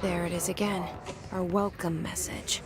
There it is again. Our welcome message.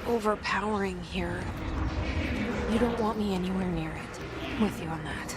Overpowering here. You don't want me anywhere near it. I'm with you on that.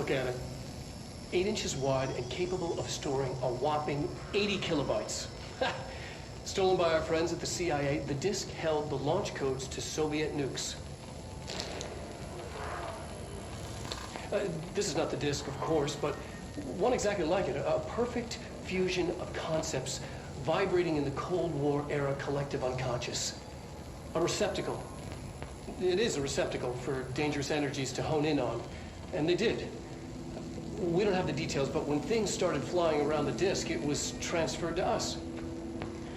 look at it. 8 inches wide and capable of storing a whopping 80 kilobytes. Stolen by our friends at the CIA, the disk held the launch codes to Soviet nukes. This is not the disk, of course, but one exactly like it. A perfect fusion of concepts vibrating in the Cold War era collective unconscious. A receptacle. It is a receptacle for dangerous energies to hone in on. And they did. We don't have the details, but when things started flying around the disk, it was transferred to us.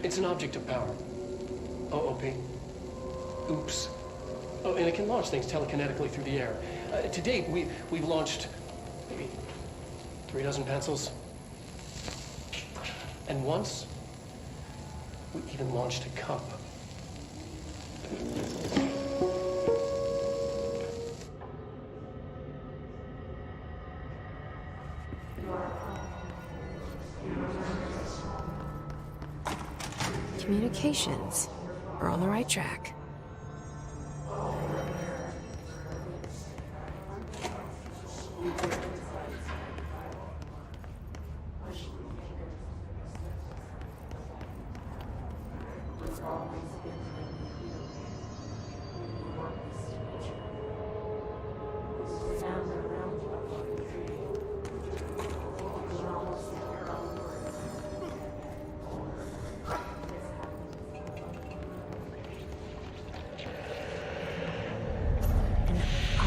It's an object of power. OOP. Oops. Oh, and it can launch things telekinetically through the air. To date, we've launched maybe 3 dozen pencils. And once, we even launched a cup. Communications. We're on the right track.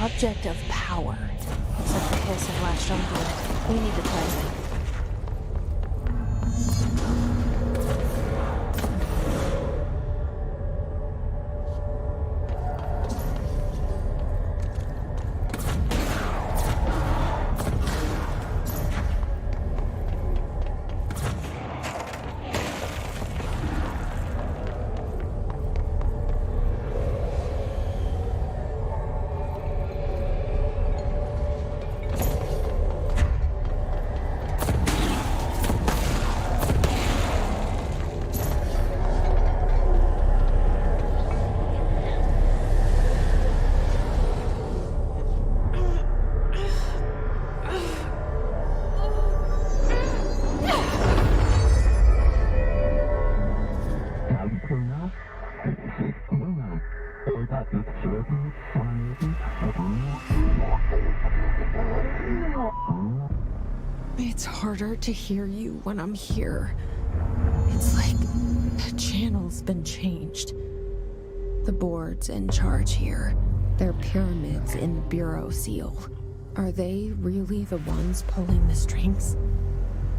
Object of power. Looks like the hiss have latched onto it. We need to cleanse it. It's harder to hear you when I'm here. It's like the channel's been changed. The board's in charge here. They're pyramids in the Bureau seal. Are they really the ones pulling the strings?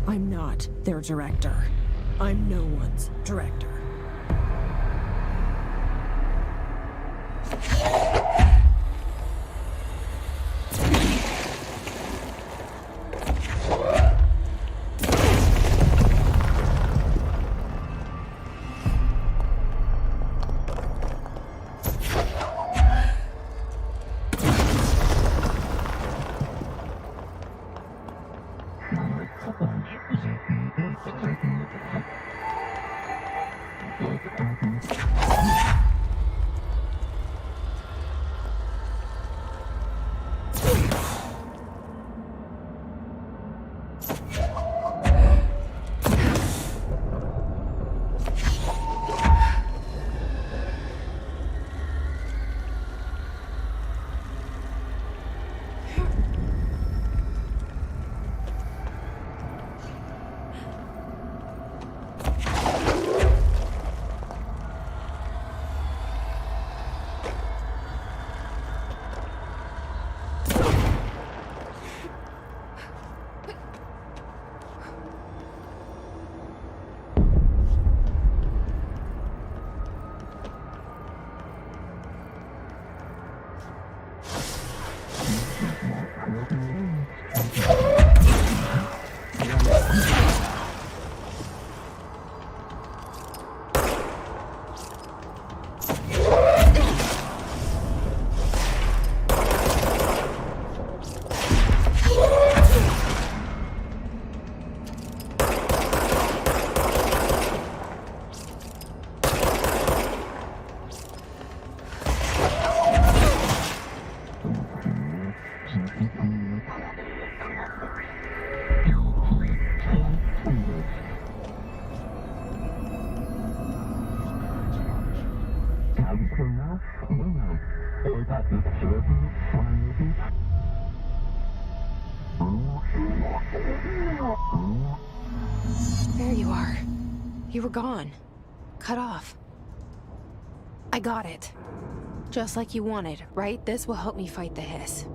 I'm not their director. I'm no one's director. There you are. You were gone. Cut off. I got it. Just like you wanted, right? This will help me fight the hiss.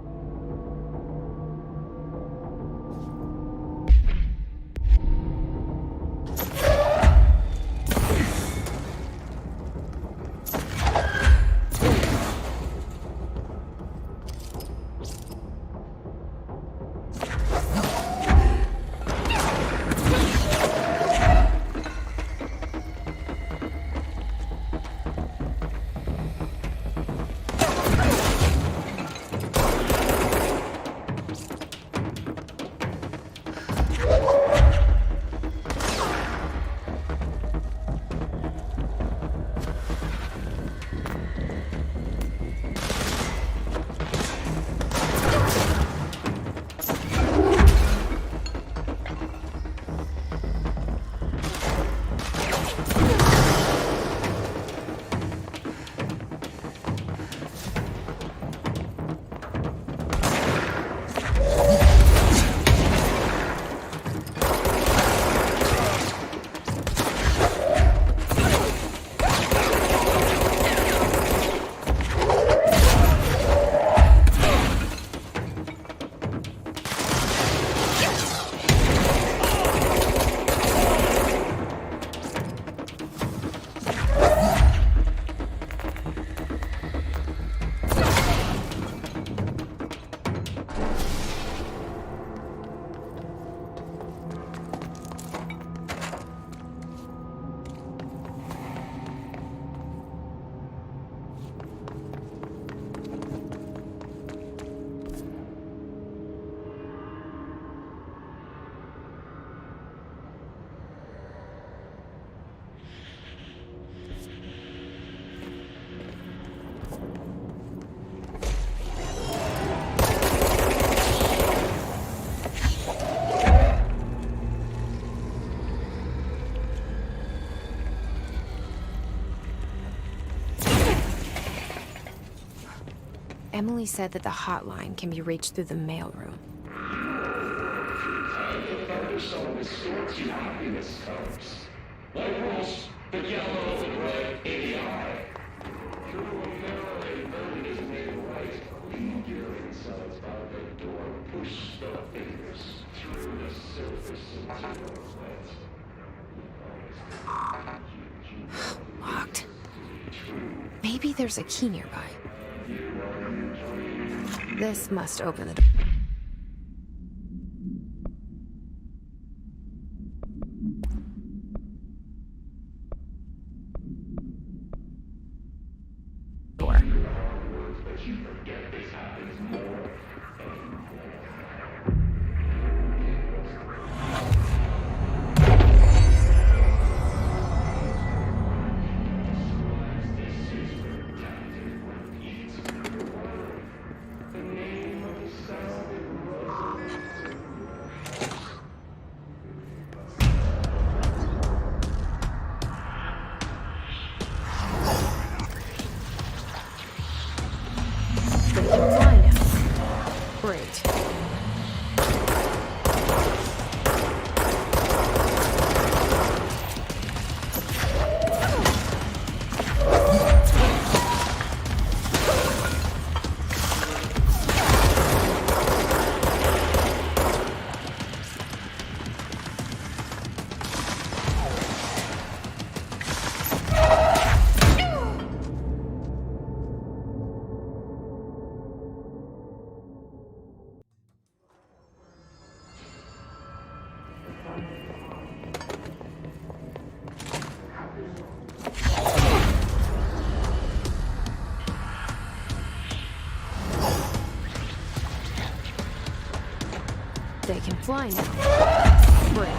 Emily said that the hotline can be reached through the mailroom. Locked. Maybe there's a key nearby. This must open the door. They can fly now. Great.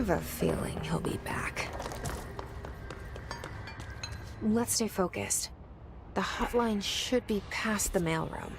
have a feeling he'll be back. Let's stay focused. The hotline should be past the mailroom.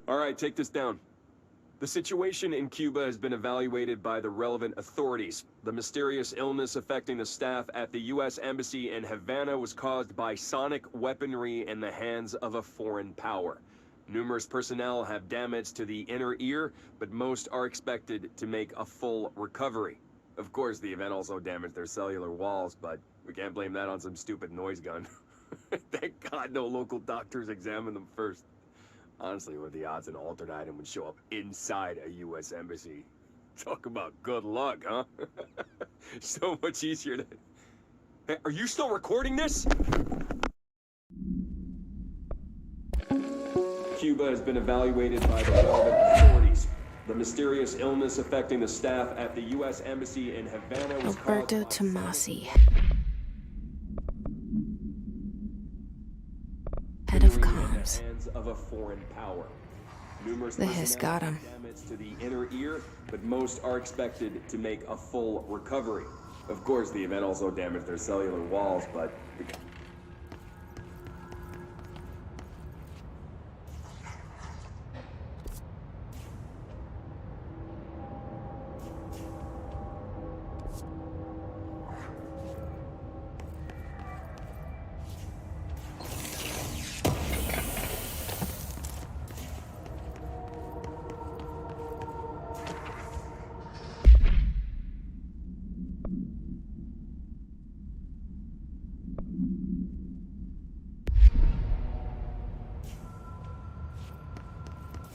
All right, take this down. The situation in Cuba has been evaluated by the relevant authorities. The mysterious illness affecting the staff at the U.S. Embassy in Havana was caused by sonic weaponry in the hands of a foreign power. Numerous personnel have damage to the inner ear, but most are expected to make a full recovery. Of course, the event also damaged their cellular walls, but we can't blame that on some stupid noise gun. Thank God no local doctors examined them first. Honestly, what are the odds an altered item would show up inside a U.S. embassy? Talk about good luck, huh? So much easier to... Hey, are you still recording this? Cuba has been evaluated by the relevant authorities. The mysterious illness affecting the staff at the U.S. Embassy in Havana was Alberto Tomasi, head of comms. Of a foreign power. Numerous The hiss got him. Damage to the inner ear, but most are expected to make a full recovery. Of course, the event also damaged their cellular walls, but...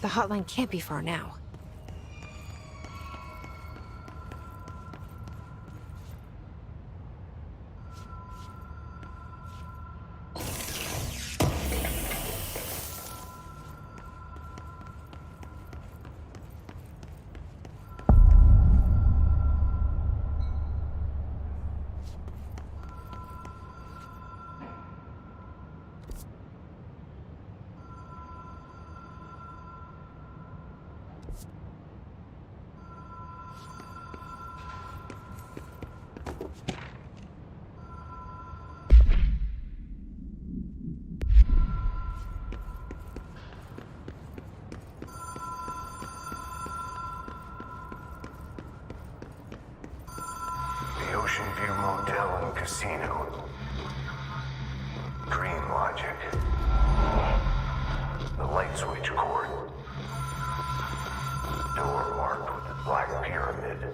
The hotline can't be far now. Ocean View Motel and Casino. Green Logic. The light switch cord. Door marked with the Black Pyramid.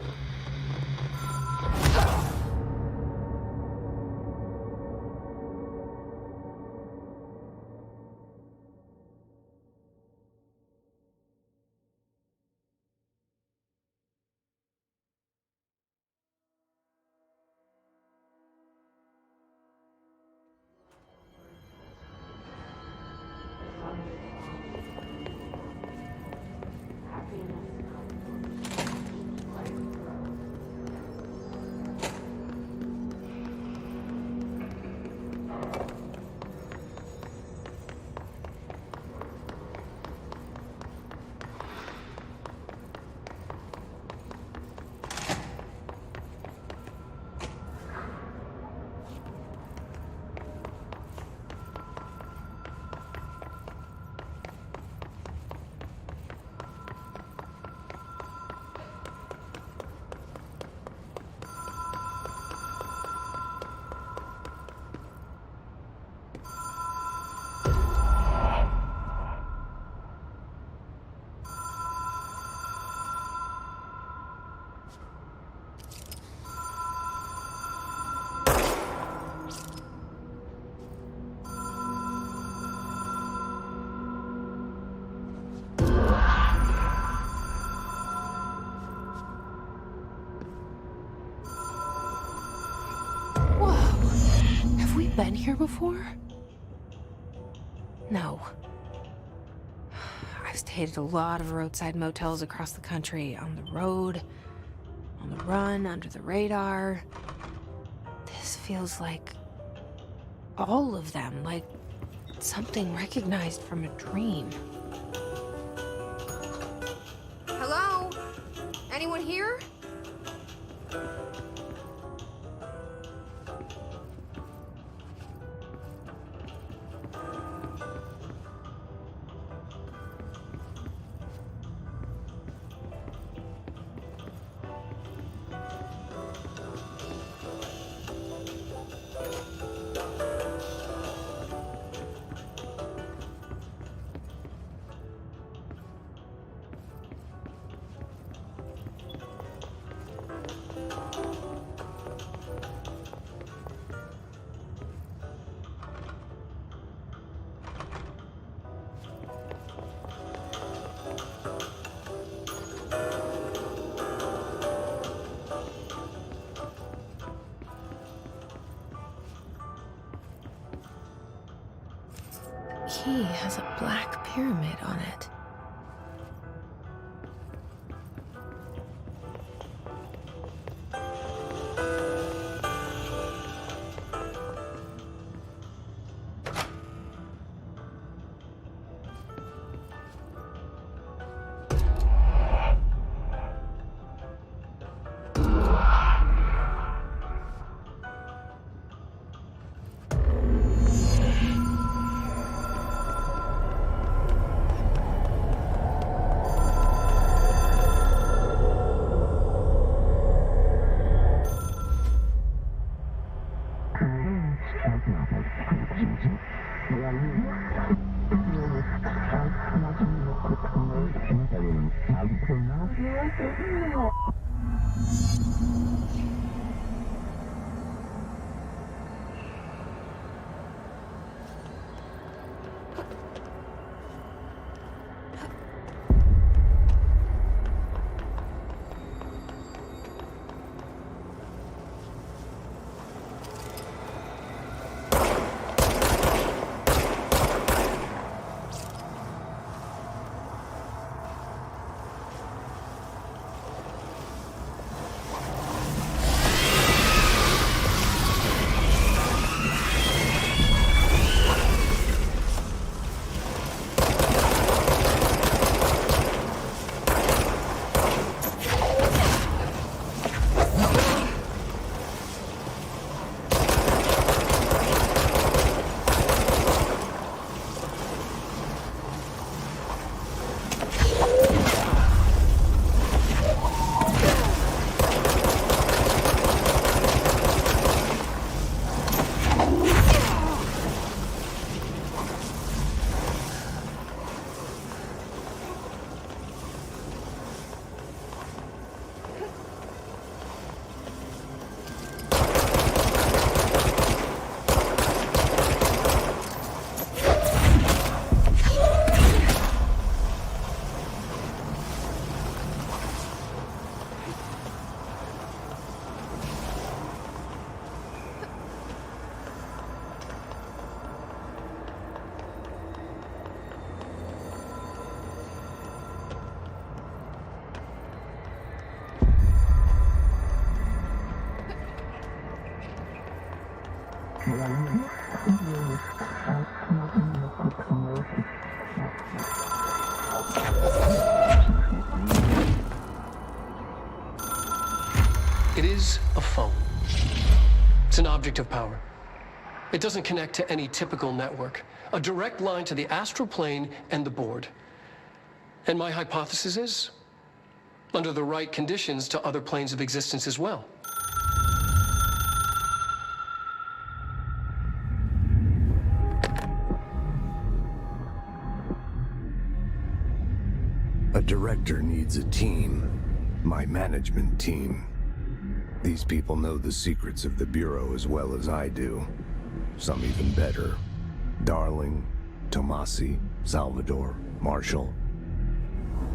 been here before? No. I've stayed at a lot of roadside motels across the country, on the road, on the run, under the radar. This feels like all of them, like something recognized from a dream. Hello? Anyone here? Key has a black pyramid on it. It is a phone. It's an object of power. It doesn't connect to any typical network. A direct line to the astral plane and the board. And my hypothesis is, under the right conditions, to other planes of existence as well. A director needs a team. My management team. These people know the secrets of the Bureau as well as I do. Some even better. Darling, Tomasi, Salvador, Marshall.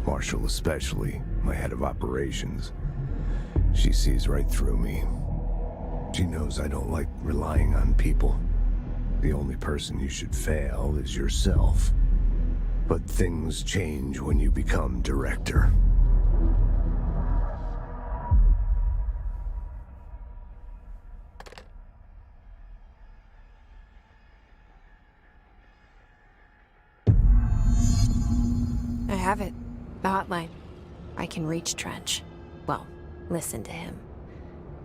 Marshall especially, my head of operations. She sees right through me. She knows I don't like relying on people. The only person you should fail is yourself. But things change when you become director. I have it. The hotline. I can reach Trench. Well, listen to him.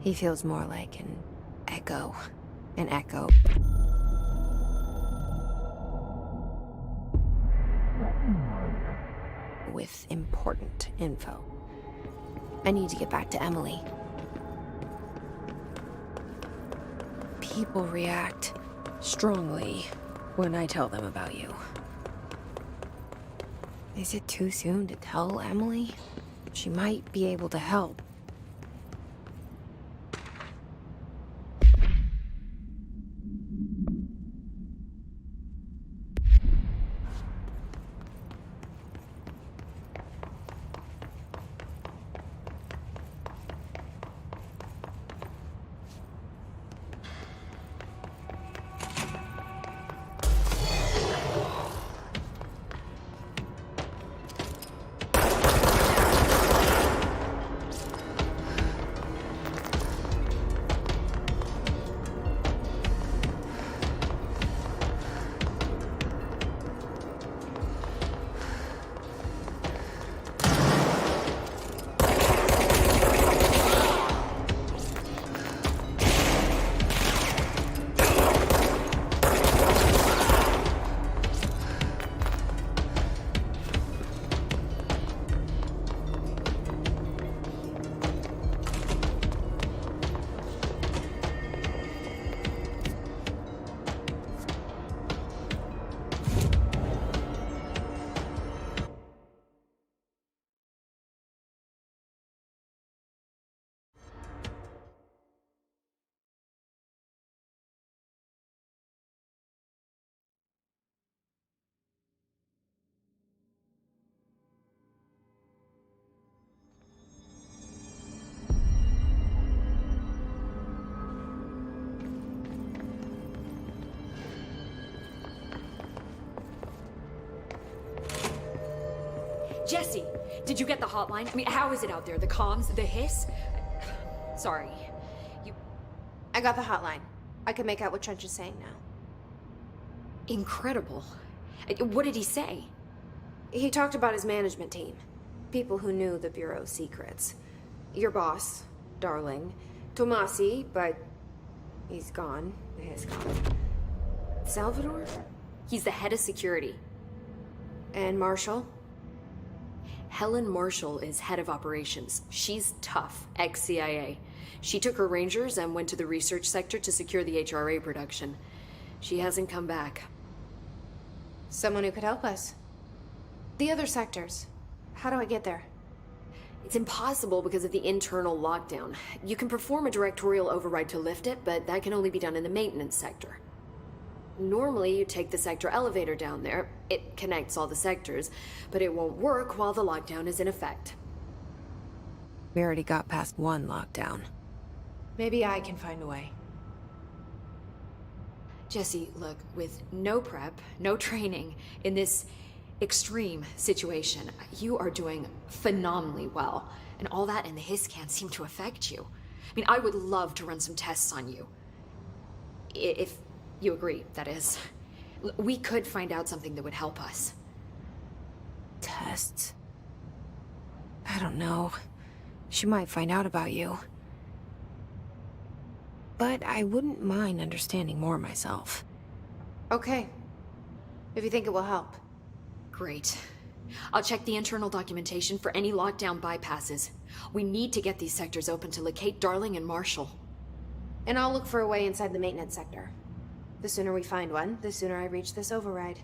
He feels more like an echo. An echo. With important info. I need to get back to Emily. People react strongly when I tell them about you. Is it too soon to tell Emily? She might be able to help. Jesse, did you get the hotline? I mean, how is it out there? The comms? The hiss? Sorry. I got the hotline. I can make out what Trench is saying now. Incredible. What did he say? He talked about his management team. People who knew the Bureau's secrets. Your boss, Darling. Tomasi, but he's gone. He's gone. Salvador? He's the head of security. And Marshall? Helen Marshall is head of operations. She's tough, ex-CIA. She took her Rangers and went to the research sector to secure the HRA production. She hasn't come back. Someone who could help us. The other sectors. How do I get there? It's impossible because of the internal lockdown. You can perform a directorial override to lift it, but that can only be done in the maintenance sector. Normally, you take the sector elevator down there. It connects all the sectors, but it won't work while the lockdown is in effect. We already got past one lockdown. Maybe I can find a way. Jesse, look, with no prep, no training, in this extreme situation, you are doing phenomenally well. And all that and the hiss can't seem to affect you. I mean, I would love to run some tests on you. If you agree, that is. We could find out something that would help us. Tests? I don't know. She might find out about you. But I wouldn't mind understanding more myself. Okay. If you think it will help. Great. I'll check the internal documentation for any lockdown bypasses. We need to get these sectors open to locate Darling and Marshall. And I'll look for a way inside the maintenance sector. The sooner we find one, the sooner I reach this override.